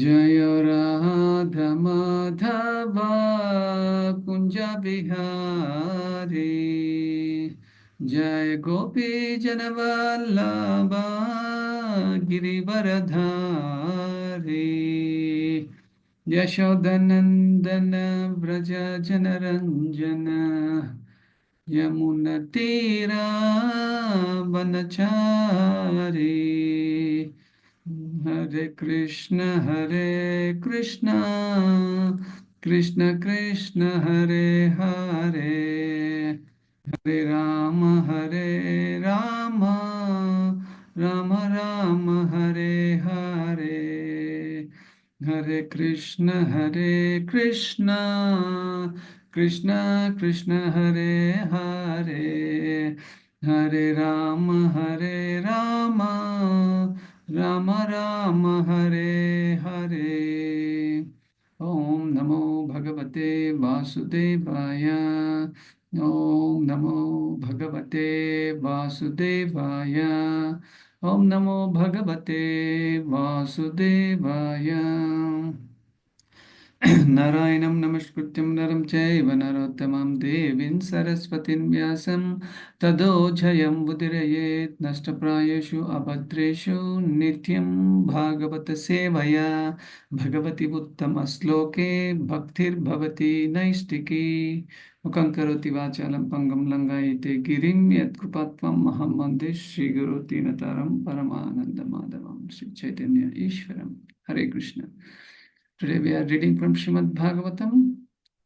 जय राधा माधव कुंज बिहारी जय गोपी जनवल्लभ गिरिवरधारी यशोदनंदन व्रज जनरंजन यमुना तीरा वनचारी हरे कृष्ण कृष्ण कृष्ण हरे हरे हरे राम राम राम हरे हरे हरे कृष्ण कृष्ण कृष्ण हरे हरे हरे राम राम राम हरे हरे ओम नमो भगवते वासुदेवाय ओम नमो भगवते वासुदेवाय ओम नमो भगवते वासुदेवाय नारायणं नमस्कृत्यं नरं चैव नरोत्तमं देवीं सरस्वतीं व्यासं ततो जयं मुदीरयेत् नष्टप्रायेषु अभद्रेषु नित्यं भागवत सेवया भगवति उत्तमश्लोके भक्तिर्भवति नैष्टिकी मुखं करोति वाचालं पङ्गुं लङ्घयते गिरिं यत्कृपात्वम् अहं वन्दे श्रीगुरुतीनतारं परमानन्दमाधवं श्रीचैतन्य ईश्वरं हरे Krishna Today we are reading from Srimad Bhagavatam,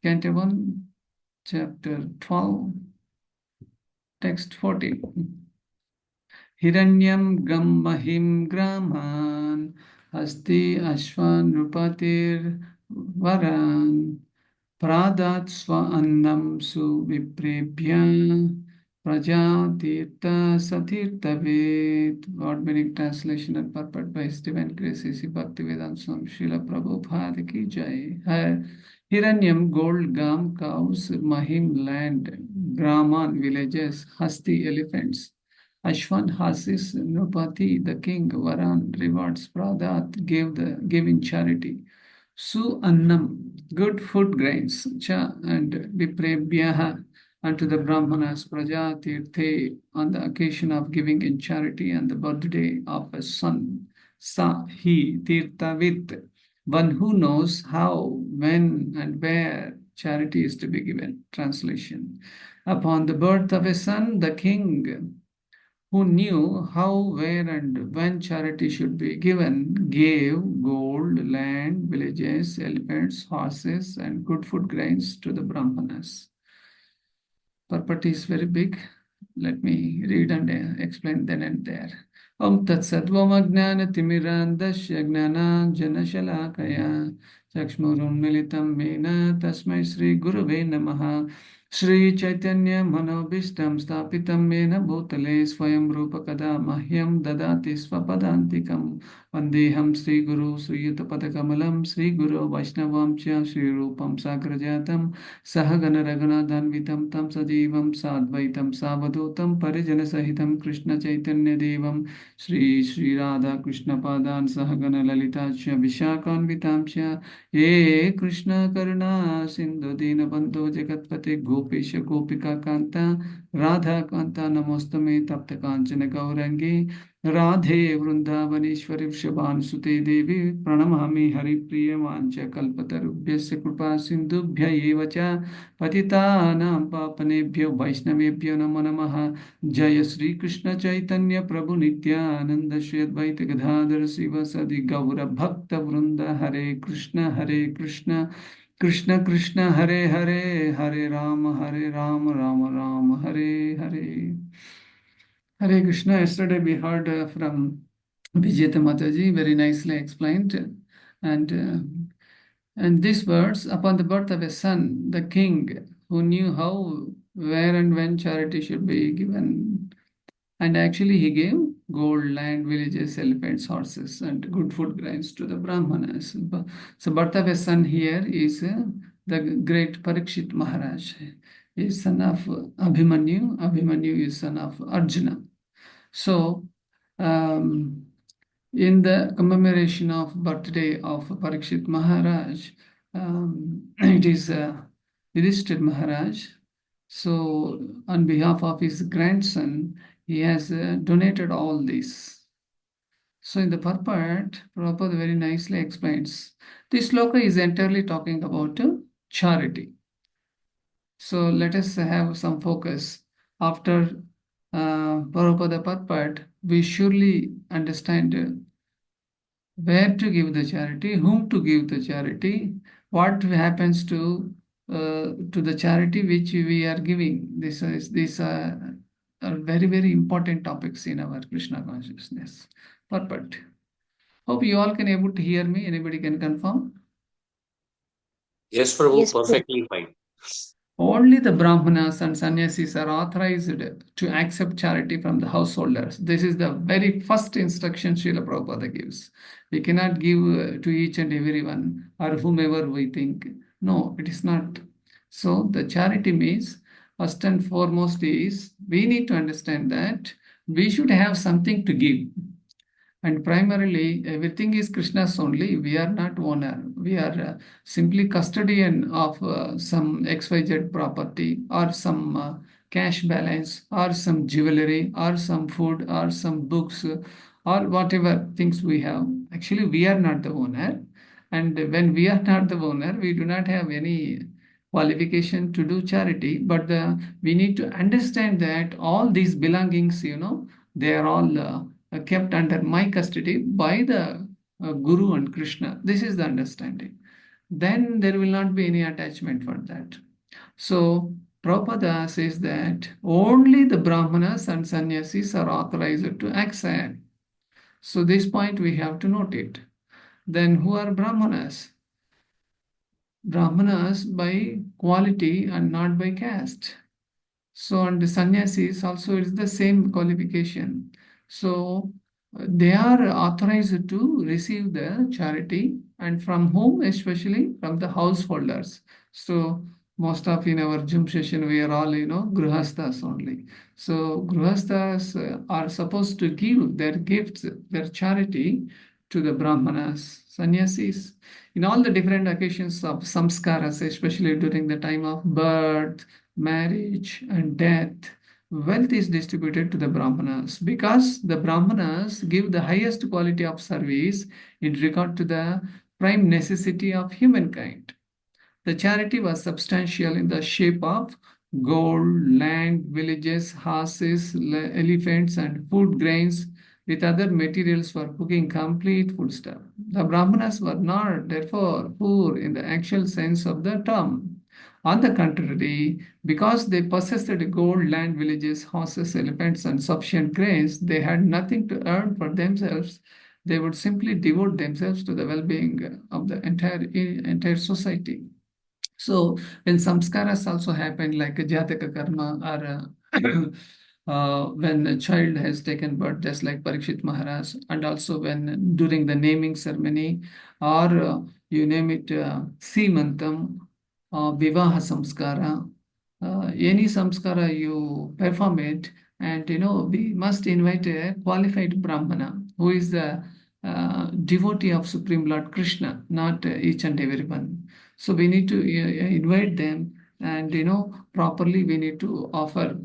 Canto 1, Chapter 12, Text 14. Hiranyam Gram Mahim Graman Asti Ashwan Rupatir Varan Pradat Swa Annam Su Viprabhya Prajatirtha Satirthavet. Word meaning translation and purport by His Divine Grace A.C. Bhaktivedanta Swami Srila Prabhupada ki jai. Hiranyam gold, Gam cows, Mahim land, Brahman villages, Hasti elephants, Ashwan horses, Nrupati the king, Varan rewards, Pradat gave in charity. Su annam, good food grains, cha and viprebhyaha unto the Brahmanas, Prajatirthe on the occasion of giving in charity and the birthday of a son, sa he tirtavit, one who knows how, when, and where charity is to be given. Translation: upon the birth of a son, the king who knew how, where, and when charity should be given, gave gold, land, villages, elephants, horses, and good food grains to the Brahmanas. Purport is very big. Let me read and explain then and there. Om Tat Sattvam Ajnana Timirandasya Gnana Janashalakaya Chakshmurum Militam Mena Tasmai Sri Gurave Namaha Shri Chaitanya Manobishtam Stapitam Mena Bhutale Swayam Rupa Kada Mahyam Dadati Swapadantikam Vandeham Sri Guru Sri Yutapadakamalam Sri Guru Vaishnavam Cha Sri Rupam Sagrajatam सहगण रघुनाथान्वितं तं सजीवं साद्वैतं सावधूतं परिजनसहितं कृष्णचैतन्यदेवं श्री राधाकृष्णपादान् सहगण ललिता च विशाखान्वितां च ये कृष्णकरुणा सिन्धु दीनबन्धो जगत्पते गोपेश गोपिकान्ता राधाकान्ता नमोस्तमे तप्तकाञ्चन गौरङ्गी राधे वृन्दावनेश्वरि वृषभानुसुते देवी प्रणमामि हरिप्रिय वाञ्छकल्पतरुभ्यश्च कृपा सिन्धुभ्य एव च पतितानां पावनेभ्यो वैष्णवेभ्यो नमो नमः जय श्री कृष्ण चैतन्य प्रभु नित्यानंद श्री अद्वैत गदाधर शिवसदि गौर भक्त वृंद हरे Krishna Krishna Krishna Hare Hare Hare Ram Ram Ram Hare Hare Hare Krishna. Yesterday we heard from Vijayata Mataji, very nicely explained. And these words, upon the birth of a son, the king who knew how, where, and when charity should be given. And actually, he gave gold, land, villages, elephants, horses, and good food grains to the Brahmanas. So, birth of a son here is the great Parikshit Maharaj. He is son of Abhimanyu. Abhimanyu is son of Arjuna. So, um, in the commemoration of birthday of Parikshit Maharaj, it is Yudhishthir Maharaj. So, on behalf of his grandson, he has donated all this. So, in the purport, Prabhupada very nicely explains this sloka is entirely talking about charity. So, let us have some focus. After Prabhupada purport, we surely understand where to give the charity, whom to give the charity, what happens to the charity which we are giving. These are very very important topics in our Krishna consciousness. Perfect. Hope you all can able to hear me. Anybody can confirm? Yes, Prabhu, perfectly fine. Only the Brahmanas and sannyasis are authorized to accept charity from the householders. This is the very first instruction Srila Prabhupada gives. We cannot give to each and everyone or whomever we think. No, it is not. So the charity means, first and foremost, is we need to understand that we should have something to give. And primarily, everything is Krishna's only. We are not owner. We are simply custodian of some XYZ property or some cash balance or some jewelry or some food or some books or whatever things we have. Actually, we are not the owner. And when we are not the owner, we do not have any qualification to do charity. But we need to understand that all these belongings, they are all kept under my custody by the Guru and Krishna. This is the understanding. Then there will not be any attachment for that. So Prabhupada says that only the Brahmanas and sannyasis are authorized to accept. So this point we have to note it. Then who are Brahmanas? Brahmanas by quality and not by caste. So, and the sannyasis also is the same qualification. So, they are authorized to receive the charity, and from whom? Especially from the householders. So, most of in our gym session, we are all, grihasthas only. So, grihasthas are supposed to give their gifts, their charity to the brahmanas, sannyasis. In all the different occasions of samskaras, especially during the time of birth, marriage, and death, wealth is distributed to the Brahmanas because the Brahmanas give the highest quality of service in regard to the prime necessity of humankind. The charity was substantial in the shape of gold, land, villages, horses, elephants, and food grains with other materials for cooking complete food stuff. The Brahmanas were not, therefore, poor in the actual sense of the term. On the contrary, because they possessed gold, land, villages, horses, elephants, and sufficient grains, they had nothing to earn for themselves. They would simply devote themselves to the well-being of the entire society. So when samskaras also happen, like a jataka karma, or when a child has taken birth, just like Parikshit Maharaj, and also when during the naming ceremony, or you name it, Simantam, Vivaha Samskara, any samskara you perform it, and we must invite a qualified Brahmana who is the devotee of Supreme Lord Krishna, not each and everyone. So we need to invite them, and properly we need to offer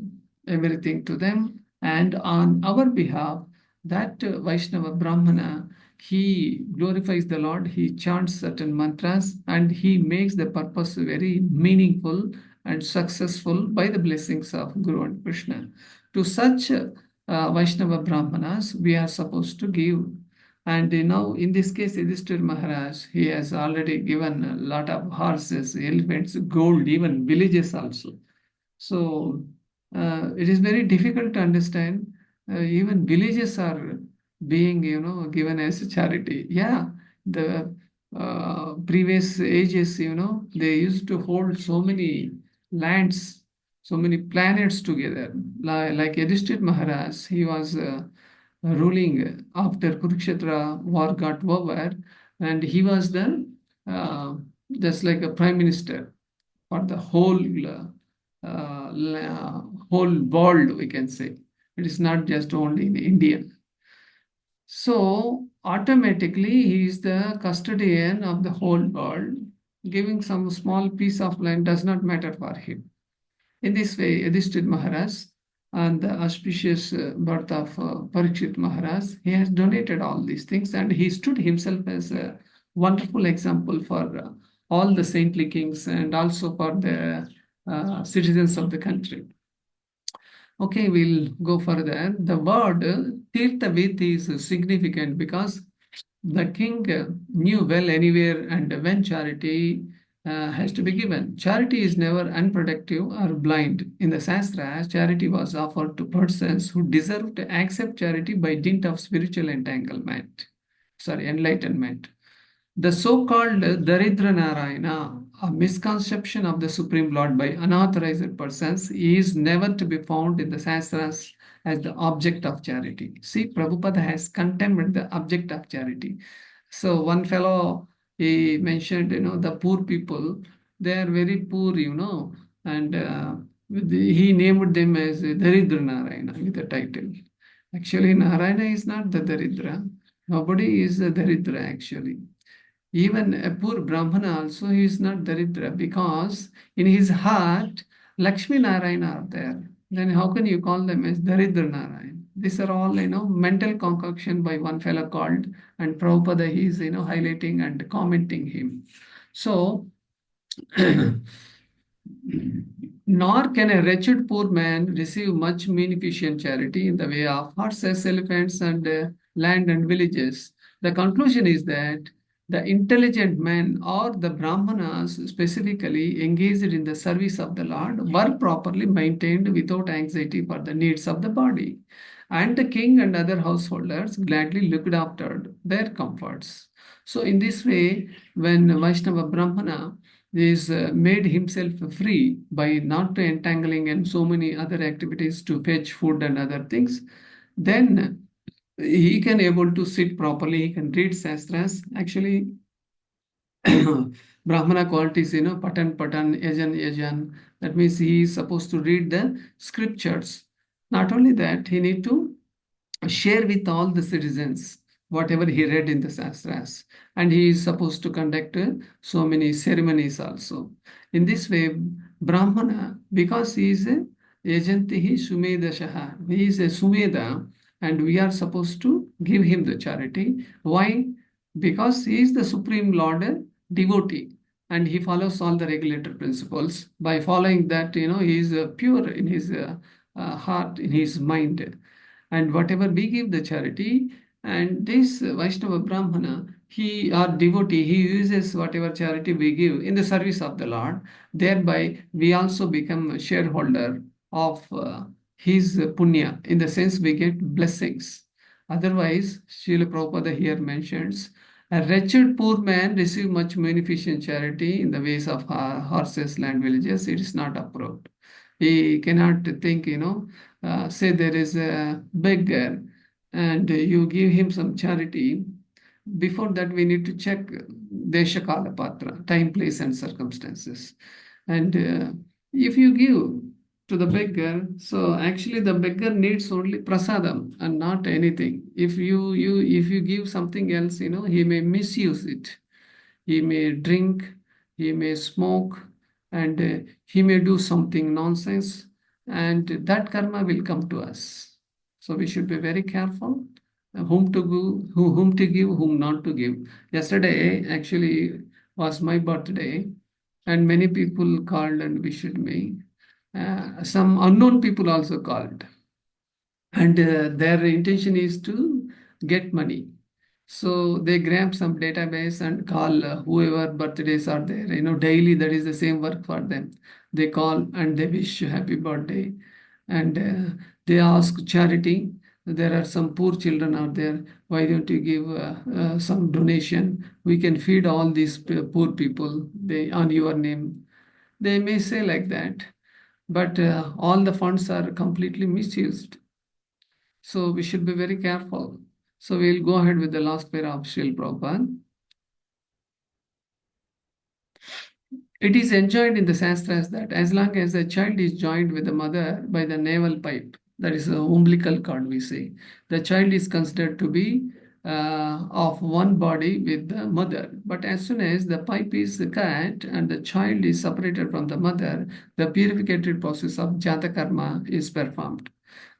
everything to them. And on our behalf, that Vaishnava Brahmana, he glorifies the Lord, he chants certain mantras, and he makes the purpose very meaningful and successful by the blessings of Guru and Krishna. To such Vaishnava Brahmanas, we are supposed to give. And now, in this case, Yudhishthir Maharaj, he has already given a lot of horses, elephants, gold, even villages also. So it is very difficult to understand. Even villages are being, given as a charity. Yeah, the previous ages, they used to hold so many lands, so many planets together. Like Yudhishthir Maharaj, he was ruling after Kurukshetra war got over, and he was the uh, just like a prime minister for the whole world, we can say. It is not just only in India. So automatically he is the custodian of the whole world. Giving some small piece of land does not matter for him. In this way, Yudhishthir Maharaj, and the auspicious birth of Parikshit Maharaj, he has donated all these things, and he stood himself as a wonderful example for all the saintly kings and also for the citizens of the country. Okay, we'll go further. The word Tirthavit is significant because the king knew well anywhere and when charity has to be given. Charity is never unproductive or blind. In the Shastras, charity was offered to persons who deserved to accept charity by dint of spiritual enlightenment. The so-called Daridra Narayana, a misconception of the Supreme Lord by unauthorized persons, is never to be found in the Shastras as the object of charity. See, Prabhupada has condemned the object of charity. So one fellow, he mentioned, the poor people, they are very poor, and he named them as Daridra Narayana with the title. Actually, Narayana is not the Daridra. Nobody is the Daridra actually. Even a poor Brahmana also he is not Daridra because in his heart Lakshmi Narayana are there. Then how can you call them as Daridra Narayana? These are all mental concoction by one fellow called, and Prabhupada he is highlighting and commenting him. So nor can a wretched poor man receive much munificent charity in the way of horses, elephants, and land and villages. The conclusion is that the intelligent men or the Brahmanas specifically engaged in the service of the Lord were properly maintained without anxiety for the needs of the body. And the king and other householders gladly looked after their comforts. So, in this way, when Vaishnava Brahmana is made himself free by not entangling in so many other activities to fetch food and other things, then he can able to sit properly, he can read shastras. Actually, Brahmana qualities, patan patan, yajan yajan. That means he is supposed to read the scriptures. Not only that, he need to share with all the citizens whatever he read in the Shastras. And he is supposed to conduct so many ceremonies also. In this way, Brahmana, because he is a Yajantihi Sumedashaha, he is a Sumeda, and we are supposed to give him the charity. Why? Because he is the Supreme Lord devotee and he follows all the regulator principles. By following that, he is pure in his heart, in his mind, and whatever we give the charity, and this Vaishnava Brahmana, he or devotee, he uses whatever charity we give in the service of the Lord. Thereby, we also become a shareholder of his punya, in the sense we get blessings. Otherwise, Srila Prabhupada here mentions, a wretched poor man receive much munificent charity in the ways of horses, land, villages. It is not approved. He cannot think, say there is a beggar and you give him some charity. Before that, we need to check Desha Kala Patra, time, place, and circumstances. And if you give to the beggar, so actually the beggar needs only prasadam and not anything. If you give something else, he may misuse it. He may drink, he may smoke, and he may do something nonsense, and that karma will come to us. So we should be very careful whom to give, whom not to give. Yesterday actually was my birthday, and many people called and wished me. Some unknown people also called, and their intention is to get money. So they grab some database and call whoever birthdays are there, daily. That is the same work for them. They call and they wish happy birthday, and they ask charity. There are some poor children out there. Why don't you give some donation? We can feed all these poor people. They on your name. They may say like that, but all the funds are completely misused. So we should be very careful. So we'll go ahead with the last pair of Srila Prabhupada. It is enjoined in the Shastras that as long as a child is joined with the mother by the navel pipe, that is the umbilical cord we say, the child is considered to be of one body with the mother. But as soon as the pipe is cut and the child is separated from the mother, the purificatory process of Jata Karma is performed.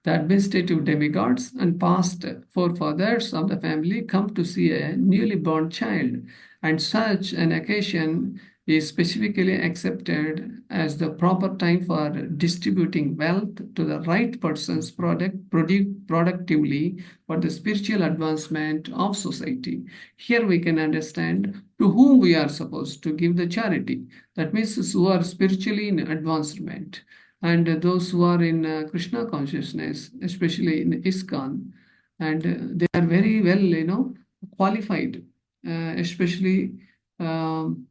The administrative demigods and past forefathers of the family come to see a newly born child, and such an occasion is specifically accepted as the proper time for distributing wealth to the right persons productively for the spiritual advancement of society. Here we can understand to whom we are supposed to give the charity. That means who are spiritually in advancement, and those who are in Krishna consciousness, especially in ISKCON, and they are very well, qualified, especially um,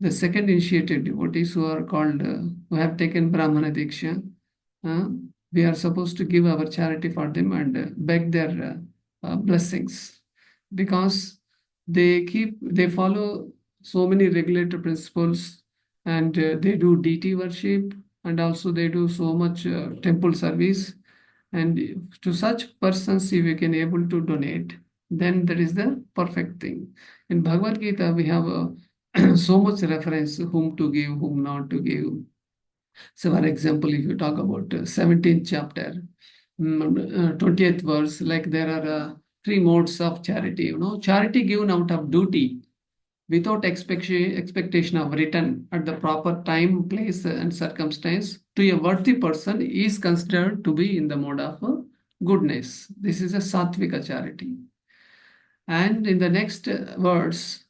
the second initiated devotees who are called, who have taken Brahmana Diksha. Uh, we are supposed to give our charity for them and beg their blessings, because they follow so many regulated principles, and they do deity worship, and also they do so much temple service. And to such persons, if you can able to donate, then that is the perfect thing. In Bhagavad Gita, we have so much reference whom to give, whom not to give. So, for example, if you talk about 17th chapter, 20th verse, like there are three modes of charity. Charity given out of duty without expectation of return at the proper time, place, and circumstance to a worthy person is considered to be in the mode of goodness. This is a sattvika charity. And in the next verse,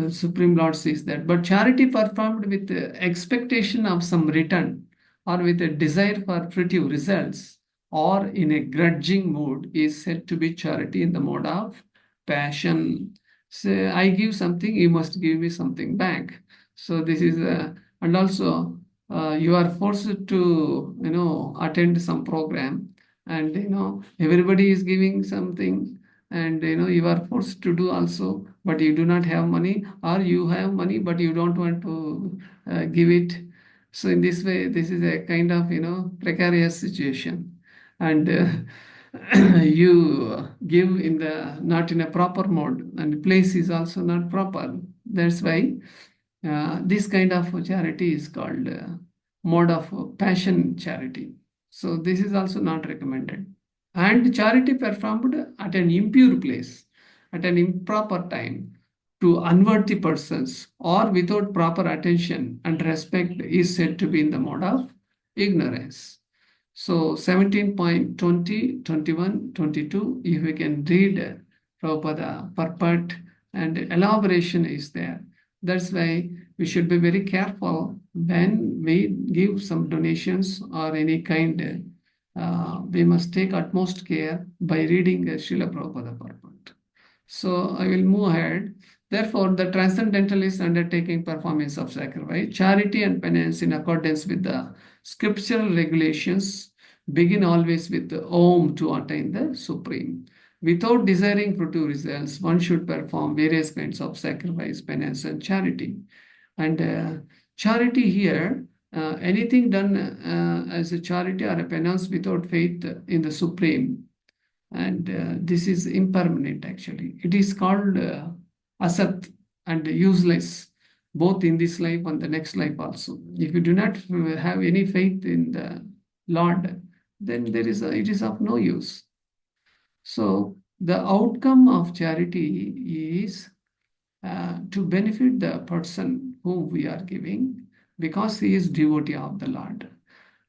Supreme Lord says that, but charity performed with the expectation of some return, or with a desire for fruitive results, or in a grudging mood, is said to be charity in the mode of passion. So I give something, you must give me something back. So this is, and also you are forced to, attend some program, and everybody is giving something, and you are forced to do also, but you do not have money, or you have money but you don't want to give it. So in this way, this is a kind of precarious situation, and you give in the not in a proper mode, and place is also not proper. That's why this kind of charity is called mode of passion charity. So this is also not recommended. And charity performed at an impure place, at an improper time, to unworthy persons, or without proper attention and respect, is said to be in the mode of ignorance. So 17.20, 21, 22, if we can read Prabhupada purport, and elaboration is there. That's why we should be very careful when we give some donations or any kind. We must take utmost care by reading Srila Prabhupada purport. So I will move ahead. Therefore, the transcendentalist undertaking performance of sacrifice, charity and penance in accordance with the scriptural regulations begin always with the Om to attain the Supreme. Without desiring fruitive results, one should perform various kinds of sacrifice, penance, and charity. And charity here, anything done as a charity or a penance without faith in the Supreme, and this is impermanent actually. It is called asat and useless, both in this life and the next life also. If you do not have any faith in the Lord, then it is of no use. So the outcome of charity is to benefit the person whom we are giving, because he is devotee of the Lord.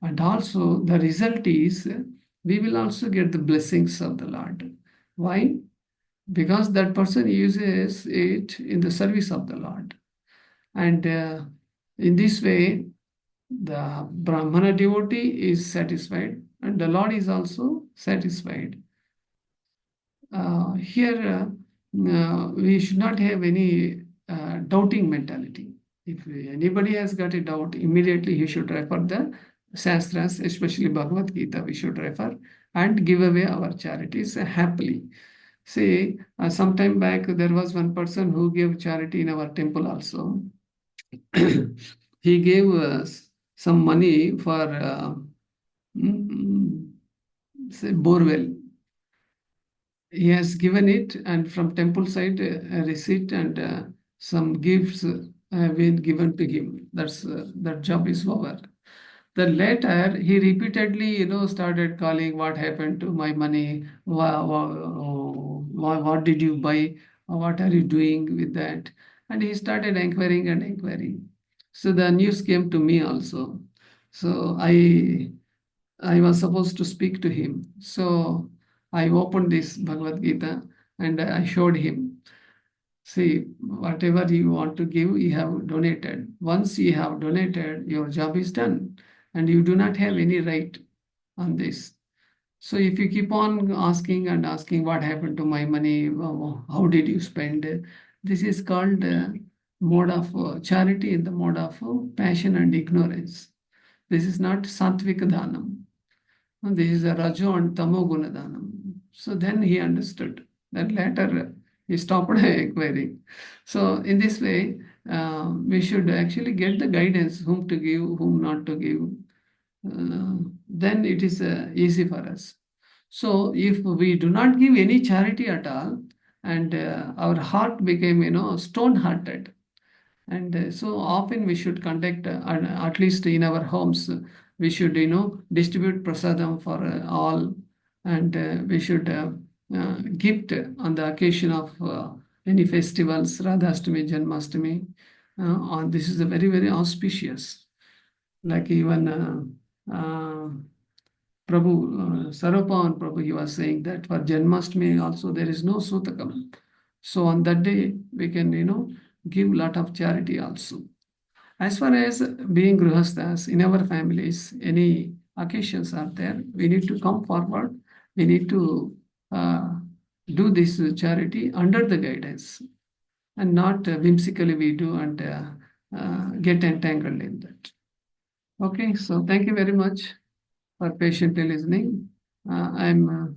And also the result is we will also get the blessings of the Lord. Why? Because that person uses it in the service of the Lord. And in this way, the Brahmana devotee is satisfied, and the Lord is also satisfied. Here, we should not have any doubting mentality. If anybody has got a doubt, immediately he should refer the Shastras, especially Bhagavad Gita, we should refer and give away our charities happily. See, some time back, there was one person who gave charity in our temple also. He gave us some money for, say, borewell. he has given it, and from temple side, a receipt and some gifts have been given to him. That job is over. Then later, he repeatedly, started calling, what happened to my money? What did you buy? What are you doing with that? And he started inquiring and inquiring. So the news came to me also. So I was supposed to speak to him. So I opened this Bhagavad Gita and I showed him. See, whatever you want to give, you have donated. Once you have donated, your job is done, and you do not have any right on this. So if you keep on asking and asking what happened to my money, how did you spend, this is called mode of charity in the mode of passion and ignorance. This is not Sattvika Dhanam. And this is a Rajo and Tamo Gunadhanam. So then he understood. That later he stopped inquiring. So in this way, we should actually get the guidance whom to give, whom not to give. Then it is easy for us. So if we do not give any charity at all, and our heart became, stone-hearted, and so often we should conduct, at least in our homes, we should, distribute prasadam for all, and we should gift on the occasion of any festivals, Radhastami, Janmastami. On this is a very, very auspicious. Like even Prabhu, Sarvapan Prabhu, he was saying that for Janmashtami also there is no Sutakam. So on that day, we can, give lot of charity also. As far as being Grihasthas in our families, any occasions are there, we need to come forward. We need to uh, do this charity under the guidance and not whimsically we do and get entangled in that. Okay, so thank you very much for patiently listening. I'm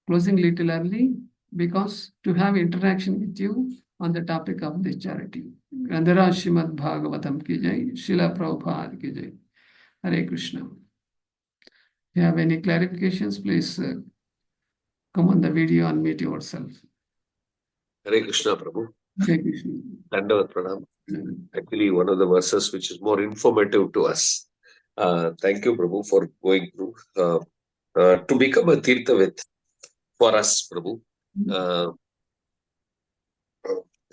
closing little early because to have interaction with you on the topic of this charity. Grandhara Srimad Bhagavatam ki jai, Srila Prabhupada ki jai. Hare Krishna. If you have any clarifications, please come on the video and meet yourself. Hare Krishna, Prabhu. Hare Krishna. Dandavat Pranam. Actually, one of the verses which is more informative to us. Thank you, Prabhu, for going through. To become a Tirthavit for us, Prabhu.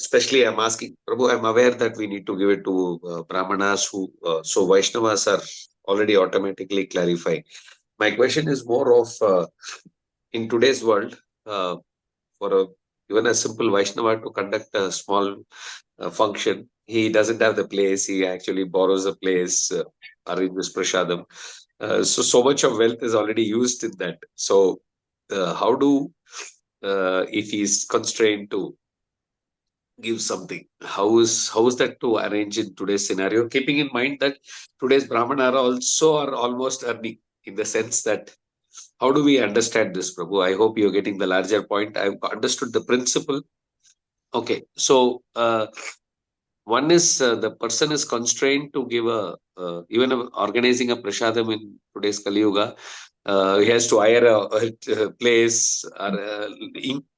Especially, I'm asking, Prabhu, I'm aware that we need to give it to Brahmanas who, so Vaishnavas are already automatically clarifying. My question is more of, in today's world, for even a simple Vaishnava to conduct a small function, he doesn't have the place, he actually borrows a place, arranges prasadam. So much of wealth is already used in that. So how do, if he's constrained to give something, how is that to arrange in today's scenario, keeping in mind that today's Brahmana also are almost earning, in the sense that how do we understand this, Prabhu? I hope you're getting the larger point. I've understood the principle. Okay, so one is the person is constrained to give even organizing a prasadam in today's Kali Yuga. He has to hire a place or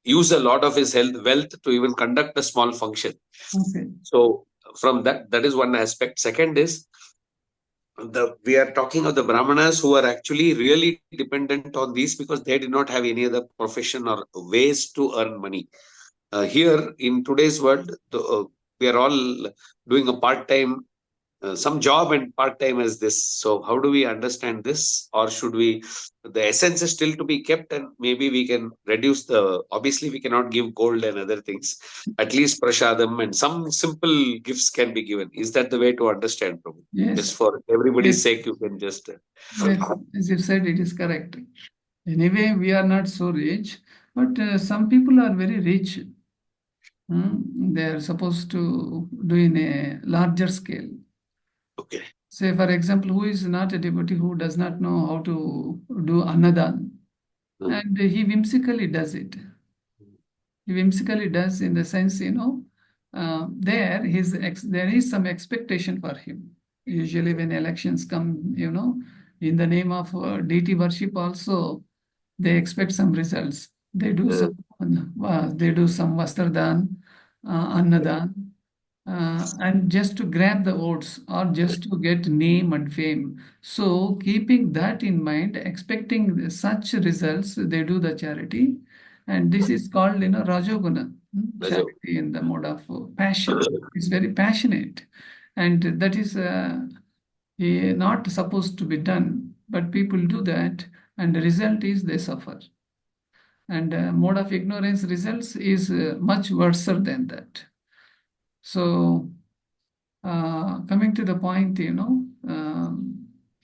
use a lot of his wealth to even conduct a small function. Okay. So from that is one aspect. Second is we are talking of the Brahmanas who are actually really dependent on these because they did not have any other profession or ways to earn money. Here in today's world, we are all doing a part-time, some job and part-time as this. So how do we understand this? Or should we, the essence is still to be kept and maybe we can reduce obviously we cannot give gold and other things. At least prasadam and some simple gifts can be given. Is that the way to understand, Prabhu? Yes. Just for everybody's sake, you can just... Yes, as you said, it is correct. Anyway, we are not so rich, but some people are very rich. They are supposed to do in a larger scale. Okay. Say, for example, who is not a devotee, who does not know how to do annadan, and he whimsically does it. He whimsically does in the sense, there is some expectation for him. Usually when elections come, in the name of deity worship also, they expect some results. They do some They do some Vastradan, Annadan, and just to grab the votes or just to get name and fame. So, keeping that in mind, expecting such results, they do the charity. And this is called, Rajoguna, Rajo. charity in the mode of passion. It's very passionate. And that is not supposed to be done, but people do that, and the result is they suffer. And mode of ignorance results is much worse than that. So, coming to the point,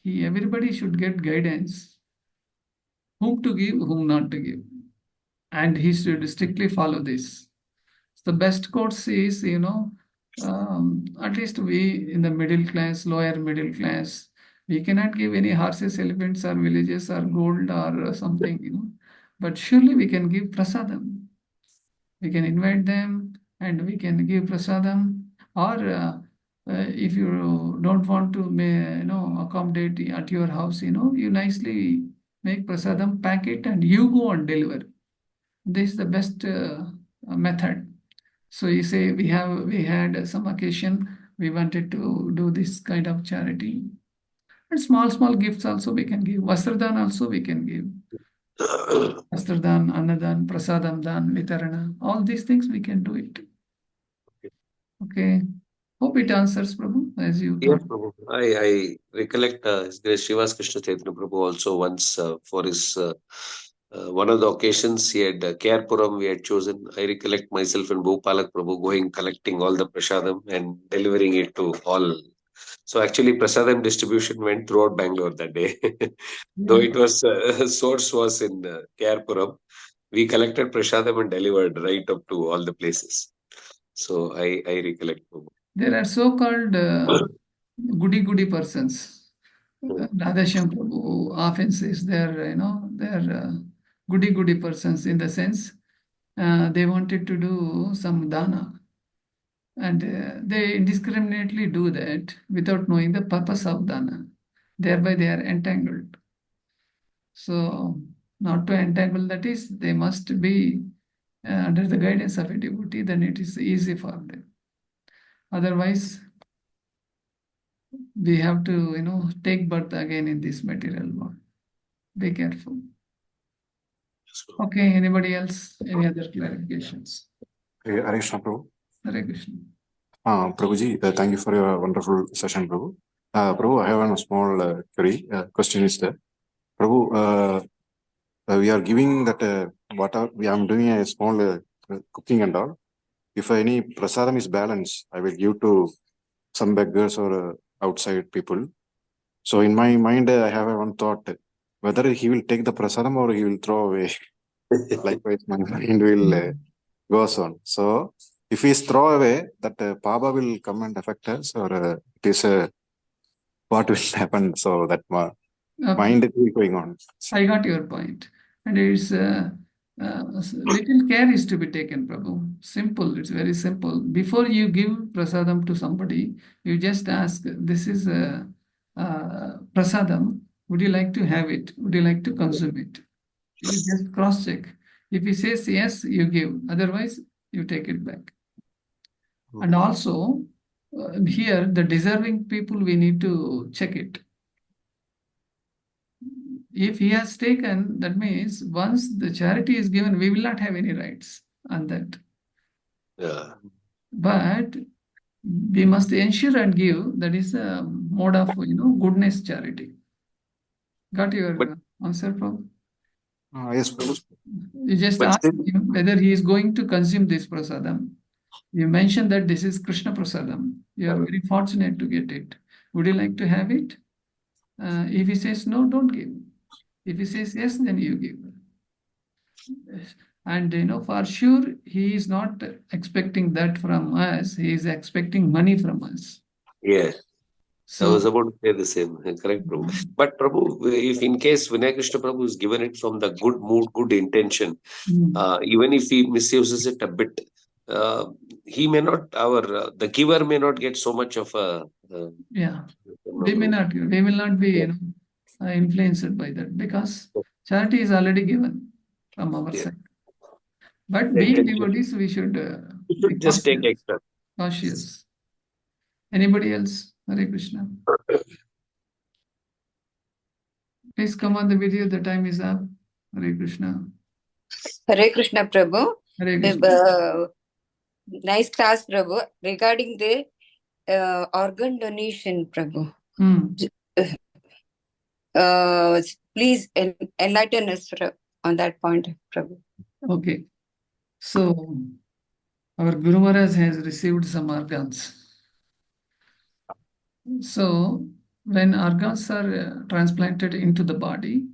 everybody should get guidance, whom to give, whom not to give, and he should strictly follow this. The best course is, at least we in the middle class, lower middle class, we cannot give any horses, elephants, or villages, or gold, or something, but surely we can give prasadam. We can invite them and we can give prasadam, or if you don't want to accommodate at your house, you nicely make prasadam, pack it, and you go and deliver. This is the best method. So you say we had some occasion, we wanted to do this kind of charity, and small gifts also we can give. Vastradan also we can give. Vastradan, Annadan, Prasadam Dan, Vitarana, all these things we can do it. Okay. Hope it answers, Prabhu, as you Yes, thought. Prabhu. I recollect His Grace Srivas Krishna Chaitanya Prabhu also once for his one of the occasions he had Kerpuram we had chosen. I recollect myself and Bhupalak Prabhu going collecting all the prasadam and delivering it to all. So actually, prasadam distribution went throughout Bangalore that day. Though Yeah. it was source was in Kerpuram, we collected prasadam and delivered right up to all the places. So I recollect. Prabhu. There are so-called goody persons. Radhashyam Prabhu often says they're goody persons in the sense they wanted to do some dana, and they indiscriminately do that without knowing the purpose of dana. Thereby they are entangled. So, not to entangle, that is, they must be under the guidance of a devotee, then it is easy for them. Otherwise, we have to, take birth again in this material world. Be careful. Okay, anybody else? Any other clarifications? Hare Krishna, Prabhu. Hare Krishna. Prabhuji, thank you for your wonderful session, Prabhu. Prabhu, I have a small query. Question is that, Prabhu, we are giving that we are doing a small cooking and all. If any prasadam is balanced, I will give to some beggars or outside people. So in my mind, I have one thought, whether he will take the prasadam or he will throw away. Likewise, my mind will goes on. So if he is throw away, that Paba will come and affect us, or it is what will happen. So that Okay, mind is going on. I got your point. And it's little care is to be taken, Prabhu. Simple, it's very simple. Before you give prasadam to somebody, you just ask, this is prasadam. Would you like to have it? Would you like to consume it? You just cross check. If he says yes, you give. Otherwise, you take it back. And also, here, the deserving people, we need to check it. If he has taken, that means once the charity is given, we will not have any rights on that. Yeah. But we must ensure and give. That is a mode of goodness charity. Got your But answer, Prabhu? Yes, Prabhu. You just but ask still, him whether he is going to consume this prasadam. You mentioned that this is Krishna prasadam. You are very fortunate to get it. Would you like to have it? If he says no, don't give. If he says yes, then you give. And for sure, he is not expecting that from us. He is expecting money from us. yeah. I was So, about to say the same. Correct, Prabhu. But Prabhu, if in case Vinay Krishna Prabhu is given it from the good mood, good intention, even if he misuses it a bit, uh, he may not. The giver may not get so much of a. yeah, No, we will not be yeah, influenced by that because charity is already given from our yeah. side. But They being can devotees, we should you be should just take extra. cautious. Anybody else? Hare Krishna. Please come on the video. The time is up. Hare Krishna. Hare Krishna, Prabhu. Hare Krishna. Nice class, Prabhu. Regarding the organ donation, Prabhu. Please enlighten us on that point, Prabhu. Okay. So, our Guru Maharaj has received some organs. So, when organs are transplanted into the body,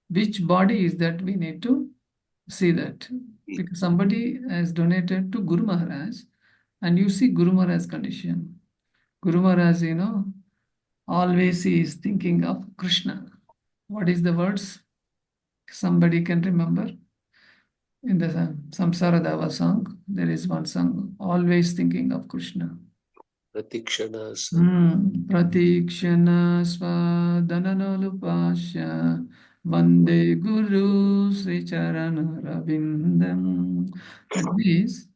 which body is that we need to see that? Because somebody has donated to Guru Maharaj, and you see Guru Maharaj's condition. Guru Maharaj, always he is thinking of Krishna. What is the words? Somebody can remember? In the Samsara Dava song, there is one song, always thinking of Krishna. Pratikshana Pratikshana svadananalupasya Vande Guru Sri Charana Ravindam. That means,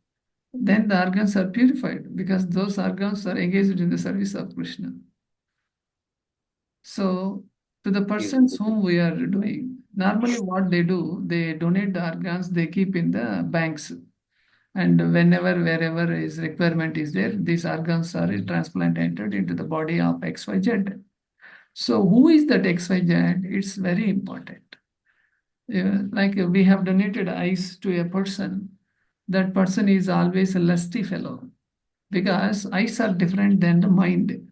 then the organs are purified because those organs are engaged in the service of Krishna. So, to the persons whom we are doing, normally what they do, they donate the organs, they keep in the banks. And whenever, wherever is requirement is there, these organs are transplanted into the body of XYZ. So who is that XYZ? It's very important. Like we have donated eyes to a person, that person is always a lusty fellow because eyes are different than the mind.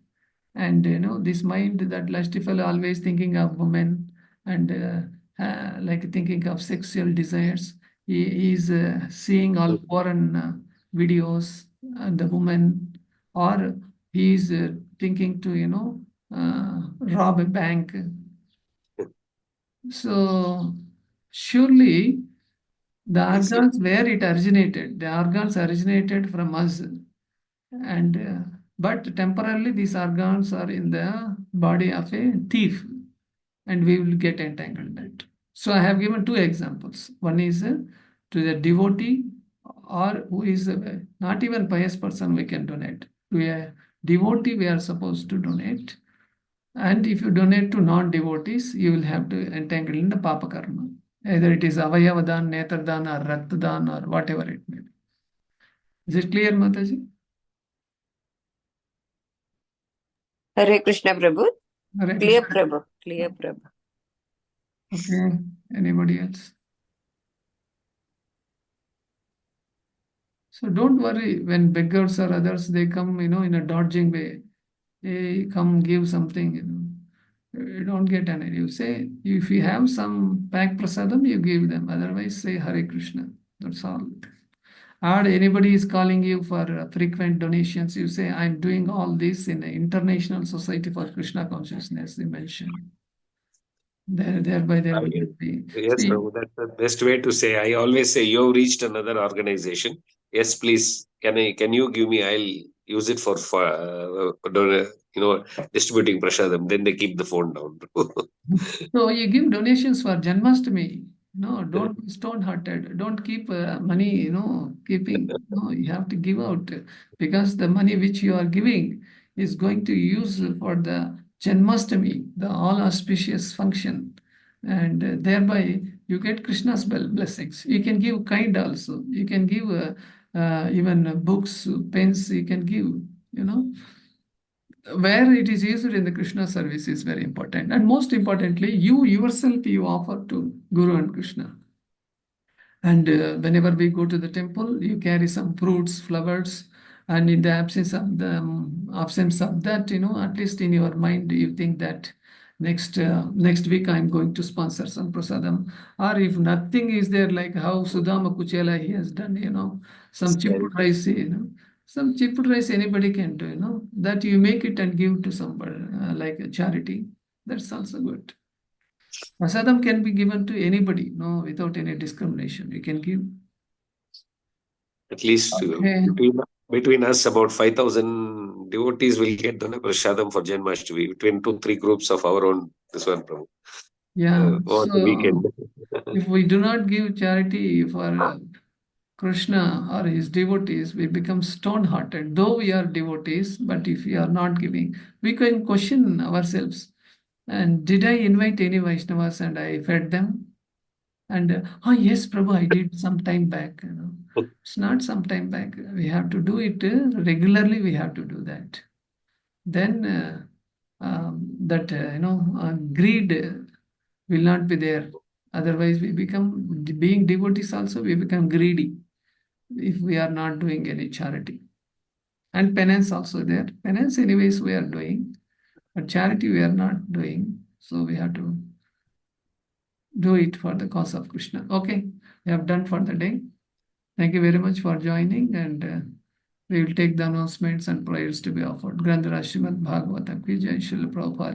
And this mind, that lusty fellow, always thinking of women and like thinking of sexual desires. He is seeing all foreign videos and the woman, or he is thinking to rob a bank. So surely the organs where it originated, the organs originated from us, and but temporarily these organs are in the body of a thief, and we will get entangled that. So I have given two examples. One is to the devotee, or who is not even pious person we can donate. To a devotee we are supposed to donate. And if you donate to non-devotees, you will have to entangle in the papa karma. Either it is avayavadan, netradan, or raktadan, or whatever it may be. Is it clear, Mataji? Hare Krishna, Prabhu. Hare Clear, Krishna. Prabhu. Clear, Prabhu. Okay. Anybody else? So don't worry when beggars or others, they come, in a dodging way. They come give something, You don't get any. You say, if you have some pack prasadam, you give them. Otherwise, say Hare Krishna. That's all. Or anybody is calling you for frequent donations, you say, I'm doing all this in the International Society for Krishna Consciousness, they mention. Thereby there will be. Yes, Prabhu, that's the best way to say. I always say, you've reached another organization. Yes, please. Can you give me? I'll use it for distributing prasadam. Then they keep the phone down. So you give donations for Janmashtami. No, don't be stone-hearted. Don't keep money, keeping. No, you have to give out because the money which you are giving is going to use for the Janmashtami, the all auspicious function. And thereby you get Krishna's blessings. You can give kind also. You can give even books, pens, you can give, where it is used in the Krishna service is very important. And most importantly, you yourself, you offer to Guru and Krishna. And whenever we go to the temple, you carry some fruits, flowers, and in the absence of that, at least in your mind, you think that next week I'm going to sponsor some prasadam. Or if nothing is there, like how Sudama Kuchela he has done, some chipud rice, some chipud rice anybody can do, that you make it and give to somebody like a charity. That's also good. Prasadam can be given to anybody, without any discrimination. You can give. At least between us, about 5,000 devotees will get Dana Prasadam for Janmashtami between 2-3 groups of our own, this one, Prabhu. Yeah. On the weekend. If we do not give charity for Krishna or his devotees, we become stone-hearted. Though we are devotees, but if we are not giving, we can question ourselves. And did I invite any Vaishnavas and I fed them? And oh yes, Prabhu, I did some time back. It's not some time back. We have to do it regularly. We have to do that. Then greed will not be there. Otherwise, we become being devotees. Also, we become greedy if we are not doing any charity. And penance also there. Penance, anyways, we are doing, but charity we are not doing. So we have to do it for the cause of Krishna. Okay, we have done for the day. Thank you very much for joining, and we will take the announcements and prayers to be offered. Grandhara Srimad Bhagavatam ki Jai, Srila Prabhupada.